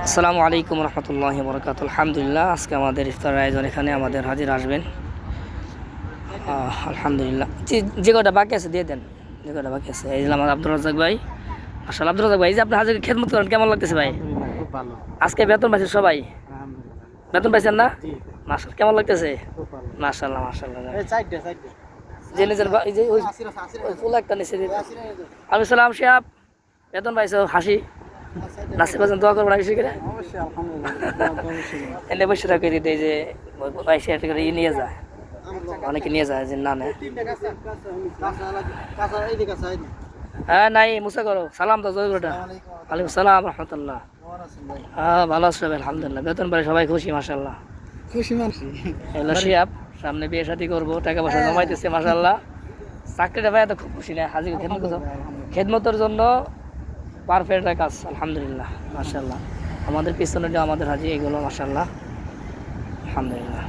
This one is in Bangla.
আসসালামু আলাইকুম রহমতুল্লাহি বরকাতুহু। আলহামদুলিল্লাহ, আজকে আমাদের ইফতার আয়োজন এখানে আমাদের হাজির আসবেন। আলহামদুলিল্লাহ, যে কটা বাকি আছে দিয়ে দেন, যে কটা বাকি আছে। এই যে আমার আব্দুর রাজ্জাক ভাই, মাশাআল্লাহ। আব্দুর রাজ্জাক ভাই, এই যে আপনি হাজির খেদমত করেন, কেমন লাগতেছে ভাই? আলহামদুলিল্লাহ, খুব ভালো। আজকে বেতন পাইছে সবাই? আলহামদুলিল্লাহ। বেতন পাইছেন না? জি, মাশাআল্লাহ, কেমন লাগতেছে? খুব ভালো। মাশাআল্লাহ মাশাআল্লাহ। এই সাইডে সাইডে। যে নিজের এই যে ওই ফুল একটা নিচে আমি সালাম শিহাব, বেতন পাইছো? হাসি নাসির বাজান দোয়া করবো না বেশি করে? অবশ্যই আলহামদুলিল্লাহ। অবশ্যই। এনে বসে থাকে দিতে, যে পয়সা একটা করে নিয়ে যায়, অনেকে নিয়ে যায় যে না নেয়। কাঁচা এইদিকে আছে এইদিকে। হ্যাঁ নাই, মুসা করো, সালাম তো জয়গুলোটা। ওয়ালাইকুম সালাম রহমতুল্লাহ। হ্যাঁ ভালো আছে সবাই আলহামদুলিল্লাহ, বেতন পাই সবাই খুশি মাশাআল্লাহ। খুশি মানুষ। এলো শিয়াব, সামনে বিয়ে শাদী করবো, টাকা পয়সা জমাইতেছে মাশাআল্লাহ। চাকরিটা পাই তো খুব খুশি না, হাজির খেদমতের জন্য পারফেক্ট কাজ আলহামদুলিল্লাহ মাশাআল্লাহ। আমাদের পিছনে আমাদের হাজি এগুলো মাশাআল্লাহ আলহামদুলিল্লাহ।